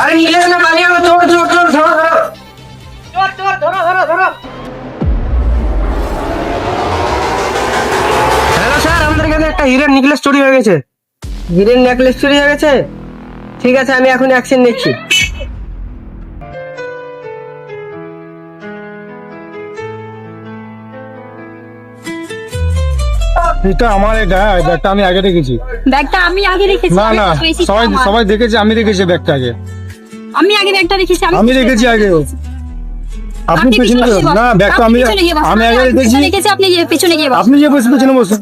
আরে নিলে না পালিয়ে গেল, চোর চোর চোর, ধরো ধরো চোর চোর, ধরো ধরো ধরো। হ্যালো স্যার, আমাদের কাছে একটা হীরের নেকলেস চুরি হয়ে গেছে। হীরের নেকলেস চুরি হয়ে গেছে? ঠিক আছে, আমি এখন অ্যাকশন নিচ্ছি। এটা আমার, এটা ব্যাগটা আমি আগে রেখেছি। ব্যাগটা আমি আগে রেখেছি। না না, সবাই সবাই দেখেছে, আমি রেখেছি ব্যাগটা আগে। আমি আগে ব্যাগটা রেখেছি। আমি রেখেছি আগে। আপনি পেছনে গিয়ে না, ব্যাগটা আমি আগে রেখেছি। আপনি গিয়ে পিছনে গিয়ে আপনি যে পেছনে বসুন।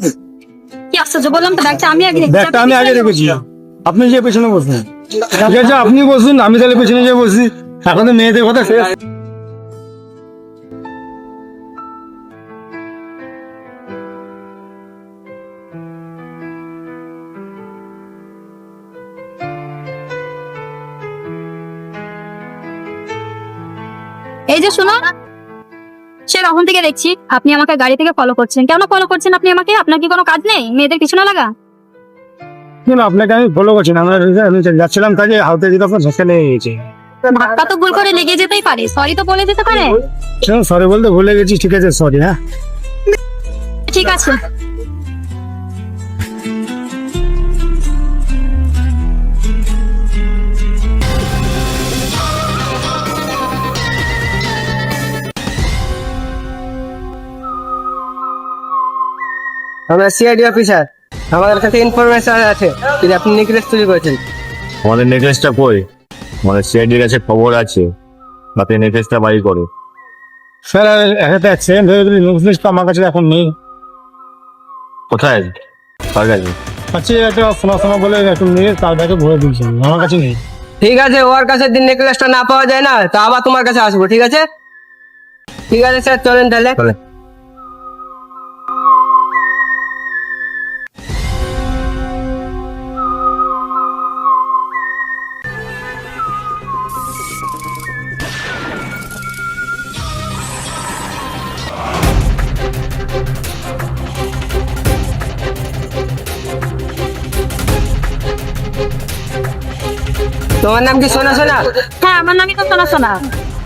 কি আশ্চর্য, বললাম তো ব্যাগটা আমি আগে রেখেছি। ব্যাগটা আমি আগে রেখেছি, আপনি যে পেছনে বসুন। ঠিক আছে, আপনি বসুন, আমি তাহলে পেছনে যে বসি। এখন তো মেয়েদের কথা শেষ। এই যে শুনো, সে তখন থেকে দেখছি আপনি আমাকে গাড়ি থেকে ফলো করছেন। কেন ফলো করছেন আপনি আমাকে? আপনার কি কোনো কাজ নেই মেয়েদের পিছনে লাগা? না, আপনাকে আমি ফলো করছি না, আমি যাচ্ছিলাম কাজে, হাতে দিয়ে তখন ঝাঁকা লেগে গেছে। ধাক্কা তো ভুল করে লেগে যেতেই পারে, সরি তো বলে যেতে পারে। সরি বলতে ভুলে গেছি, ঠিক আছে সরি। হ্যাঁ ঠিক আছে। আমরা সিআইডি অফিসার, আমাদের কাছে ইনফরমেশন আছে যে আপনি নেকলেস চুরি করেছেন। আমাদের নেকলেসটা কই? আমাদের সিআইডির কাছে খবর আছে আপনি নেকলেসটা বাড়ি করে। স্যার, একটা অ্যাক্সিডেন্ট হয়ে গেলে নেকলেস তো আমার কাছে এখন নেই। কোথায়? কার কাছে? আচ্ছা, একটা সোনা সোনা বলে একটু নিয়ে তার ব্যাগে ভরে দিয়েছেন, আমার কাছে নেই। ঠিক আছে, ওর কাছে দিন নেকলেসটা না পাওয়া যায় না তো আবার তোমার কাছে আসবো। ঠিক আছে ঠিক আছে স্যার, চলেন তাহলে। চলে। তোমার নাম কি সোনা সোনা? হ্যাঁ, আমার নামই তো সোনা সোনা।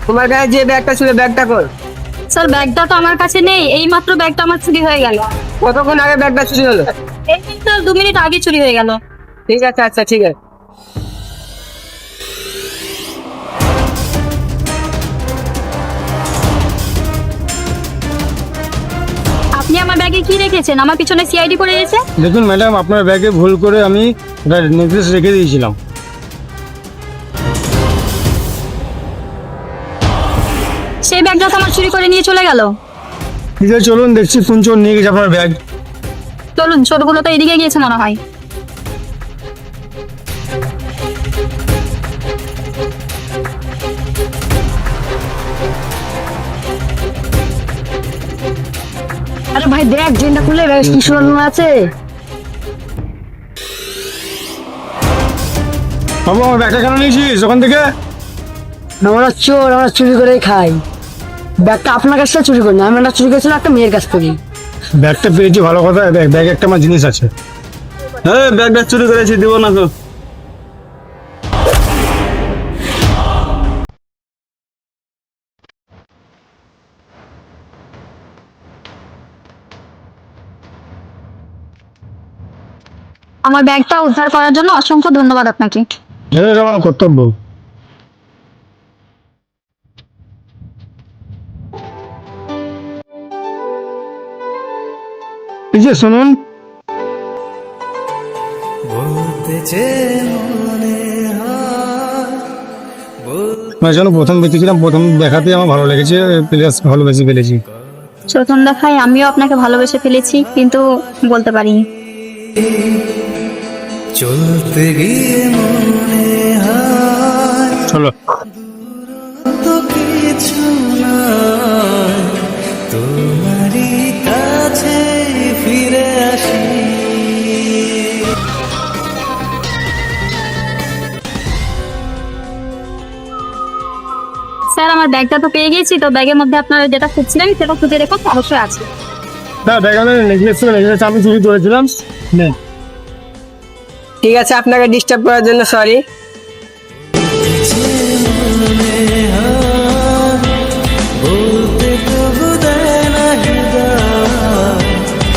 তোমার কাছে যে ব্যাগটা ছিল ব্যাগটা কই? স্যার, ব্যাগটা তো আমার কাছে নেই, এই মাত্র ব্যাগটা আমার চুরি হয়ে গেল। কতক্ষণ আগে ব্যাগটা চুরি হলো? এই তো 2 মিনিট আগে চুরি হয়ে গেল। ঠিক আছে, আচ্ছা ঠিক আছে। আপনি আমার ব্যাগে কি রেখেছেন? আমার পিছনে সিআইডি পড়ে গেছে। দেখুন ম্যাডাম, আপনার ব্যাগে ভুল করে আমি নেকলেস রেখে দিয়েছিলাম। সেই ব্যাগটা তো আমার চুরি করে নিয়ে চলে গেল। ঠিক আছে, চলুন দেখছি কোন চোর নিয়ে গেছে আপনার ব্যাগ। চলুন, চোরগুলো তো এদিকে গিয়েছে মনে হয়। আরে ভাই দেখ, জেনটা খুলে ব্যাগ কি সুন্দর আছে। বাবু, আমার ব্যাগটা কেন নিয়েছিস ওখান থেকে? আমরা চোর, আমরা চুরি করেই খাই। ব্যাগটা আপনার কাছ থেকে চুরি করি না, আমি একটা চুরি করেছিলাম একটা মেয়ের কাছ থেকে। ব্যাগটা পেয়েছি ভালো কথা, ব্যাগে একটা আমার জিনিস আছে। হ্যাঁ, ব্যাগটা চুরি করেছি, দিব না তো। আমার ব্যাগটা উদ্ধার করার জন্য অসংখ্য ধন্যবাদ আপনাকে। এটা আমার কর্তব্য। এই যে শুনুন, যেন প্রথম দেখেছিলাম, প্রথম দেখাতেই আমার ভালো লেগেছে, প্লাস ভালোবেসে ফেলেছি। প্রথম দেখায় আমিও আপনাকে ভালোবেসে ফেলেছি, কিন্তু বলতে পারিনি। চলতে গিয়ে মনে হয় চলো। তো কিছু নয়, তোমারই কাছে ফিরে আসি। স্যার, আমার ব্যাগটা তো পেয়ে গেছি, তো ব্যাগের মধ্যে আপনারা যেটা খুঁজছিলেন সেটা খুঁজে দেখুন, অবশ্যই আছে। না, ব্যাগে নেকলেস আমি চুরি করেছিলাম। ঠিক আছে, আপনাকে ডিস্টার্ব করার জন্য সরি।